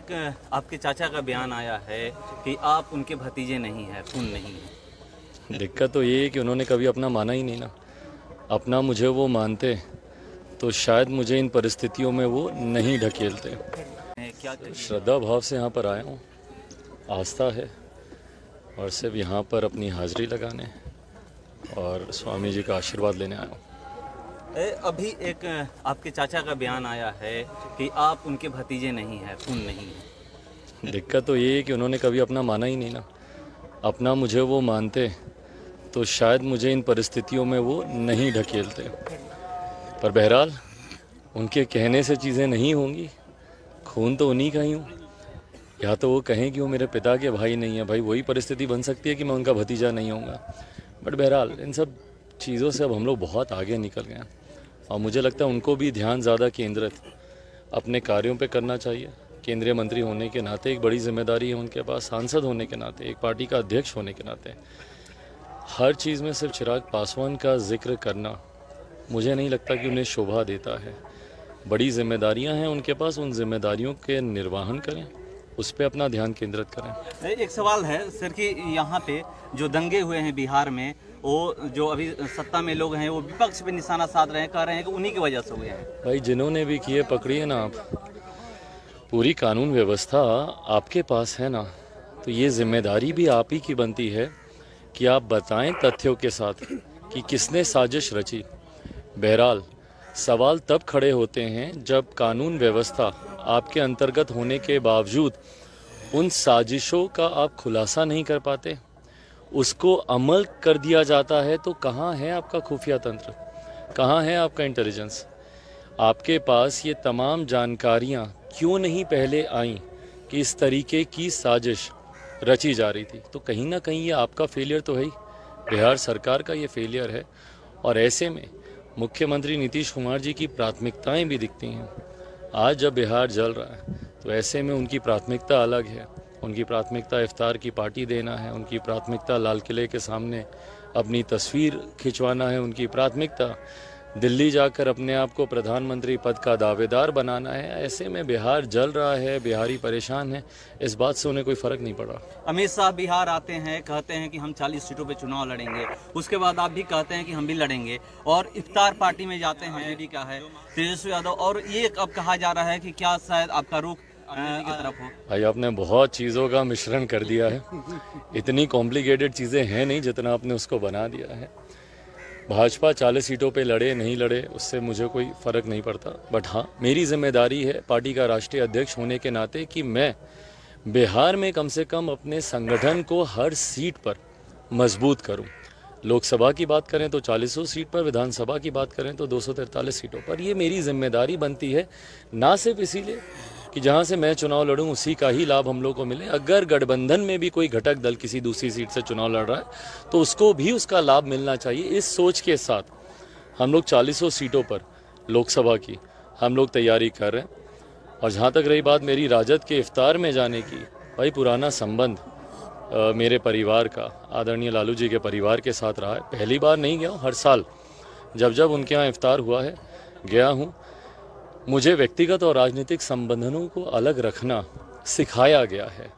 एक आपके चाचा का बयान आया है कि आप उनके भतीजे नहीं हैं, खून नहीं है। दिक्कत तो ये है कि उन्होंने कभी अपना माना ही नहीं ना। अपना मुझे वो मानते तो शायद मुझे इन परिस्थितियों में वो नहीं ढकेलते। क्या श्रद्धा भाव से यहाँ पर आया हूँ, आस्था है, और सिर्फ यहाँ पर अपनी हाजिरी लगाने और स्वामी जी का आशीर्वाद लेने आया हूँ। अभी एक आपके चाचा का बयान आया है कि आप उनके भतीजे नहीं हैं, खून नहीं है। दिक्कत तो ये है कि उन्होंने कभी अपना माना ही नहीं ना। अपना मुझे वो मानते तो शायद मुझे इन परिस्थितियों में वो नहीं ढकेलते। पर बहरहाल उनके कहने से चीज़ें नहीं होंगी। खून तो उन्हीं का ही हूँ। या तो वो कहें कि वो मेरे पिता के भाई नहीं है, भाई वही परिस्थिति बन सकती है कि मैं उनका भतीजा नहीं होऊंगा। बट बहरहाल इन सब चीज़ों से अब हम लोग बहुत आगे निकल गए हैं, और मुझे लगता है उनको भी ध्यान ज़्यादा केंद्रित अपने कार्यों पे करना चाहिए। केंद्रीय मंत्री होने के नाते एक बड़ी जिम्मेदारी है उनके पास, सांसद होने के नाते, एक पार्टी का अध्यक्ष होने के नाते हर चीज़ में सिर्फ चिराग पासवान का जिक्र करना मुझे नहीं लगता कि उन्हें शोभा देता है। बड़ी जिम्मेदारियां हैं उनके पास, उन जिम्मेदारियों के निर्वहन करें, उस पर अपना ध्यान केंद्रित करें। एक सवाल है सर कि यहाँ पे जो दंगे हुए हैं बिहार में, वो जो अभी सत्ता में लोग हैं वो विपक्ष पे निशाना साध रहे हैं, कह रहे हैं कि उन्हीं की वजह से हुए हैं। भाई जिन्होंने भी किए पकड़िए ना आप। पूरी कानून व्यवस्था आपके पास है ना, तो ये जिम्मेदारी भी आप ही की बनती है कि आप बताएं तथ्यों के साथ कि किसने साजिश रची। बहरहाल सवाल तब खड़े होते हैं जब कानून व्यवस्था आपके अंतर्गत होने के बावजूद उन साजिशों का आप खुलासा नहीं कर पाते, उसको अमल कर दिया जाता है। तो कहाँ है आपका खुफिया तंत्र, कहाँ है आपका इंटेलिजेंस? आपके पास ये तमाम जानकारियाँ क्यों नहीं पहले आईं कि इस तरीके की साजिश रची जा रही थी? तो कहीं ना कहीं ये आपका फेलियर तो है ही, बिहार सरकार का ये फेलियर है। और ऐसे में मुख्यमंत्री नीतीश कुमार जी की प्राथमिकताएं भी दिखती हैं। आज जब बिहार जल रहा है तो ऐसे में उनकी प्राथमिकता अलग है। उनकी प्राथमिकता इफ्तार की पार्टी देना है, उनकी प्राथमिकता लाल किले के सामने अपनी तस्वीर खिंचवाना है, उनकी प्राथमिकता दिल्ली जाकर अपने आप को प्रधानमंत्री पद का दावेदार बनाना है। ऐसे में बिहार जल रहा है, बिहारी परेशान है, इस बात से उन्हें कोई फ़र्क नहीं पड़ा। अमित शाह बिहार आते हैं, कहते हैं कि हम 40 सीटों पे चुनाव लड़ेंगे, उसके बाद आप भी कहते हैं कि हम भी लड़ेंगे, और इफ्तार पार्टी में जाते हैं, एडी का है तेजस्वी यादव, और ये अब कहा जा रहा है कि क्या शायद आपका रुख की तरफ हो। भाई आपने बहुत चीज़ों का मिश्रण कर दिया है। इतनी कॉम्प्लिकेटेड चीज़ें हैं नहीं जितना आपने उसको बना दिया है। भाजपा 40 सीटों पे लड़े नहीं लड़े उससे मुझे कोई फ़र्क नहीं पड़ता। बट हाँ, मेरी जिम्मेदारी है पार्टी का राष्ट्रीय अध्यक्ष होने के नाते कि मैं बिहार में कम से कम अपने संगठन को हर सीट पर मजबूत करूं। लोकसभा की बात करें तो 40 सीट पर, विधानसभा की बात करें तो 243 सीटों पर। ये मेरी जिम्मेदारी बनती है, ना सिर्फ इसीलिए कि जहां से मैं चुनाव लड़ूं उसी का ही लाभ हम लोग को मिले। अगर गठबंधन में भी कोई घटक दल किसी दूसरी सीट से चुनाव लड़ रहा है तो उसको भी उसका लाभ मिलना चाहिए। इस सोच के साथ हम लोग 40 सीटों पर लोकसभा की हम लोग तैयारी कर रहे हैं। और जहाँ तक रही बात मेरी राजद के इफ्तार में जाने की, भाई पुराना संबंध मेरे परिवार का आदरणीय लालू जी के परिवार के साथ रहा है। पहली बार नहीं गया हूँ, हर साल जब जब उनके यहाँ इफ्तार हुआ है गया हूँ। मुझे व्यक्तिगत और राजनीतिक संबंधों को अलग रखना सिखाया गया है।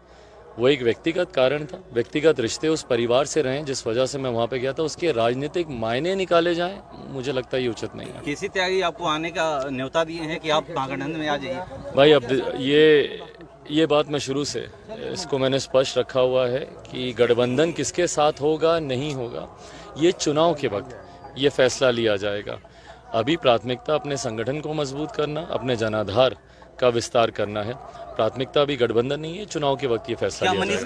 वो एक व्यक्तिगत कारण था, व्यक्तिगत रिश्ते उस परिवार से रहे जिस वजह से मैं वहाँ पे गया था। उसके राजनीतिक मायने निकाले जाएं, मुझे लगता है ये उचित नहीं है। केसी त्यागी आपको आने का न्योता दिए हैं कि आप गठबंधन में आ जाइए। भाई अब ये बात मैं शुरू से इसको मैंने स्पष्ट रखा हुआ है कि गठबंधन किसके साथ होगा नहीं होगा ये चुनाव के वक्त ये फैसला लिया जाएगा। अभी प्राथमिकता अपने संगठन को मजबूत करना, अपने जनाधार का विस्तार करना है। प्राथमिकता अभी गठबंधन नहीं है, चुनाव के वक्त ये फैसला लिया जाएगा।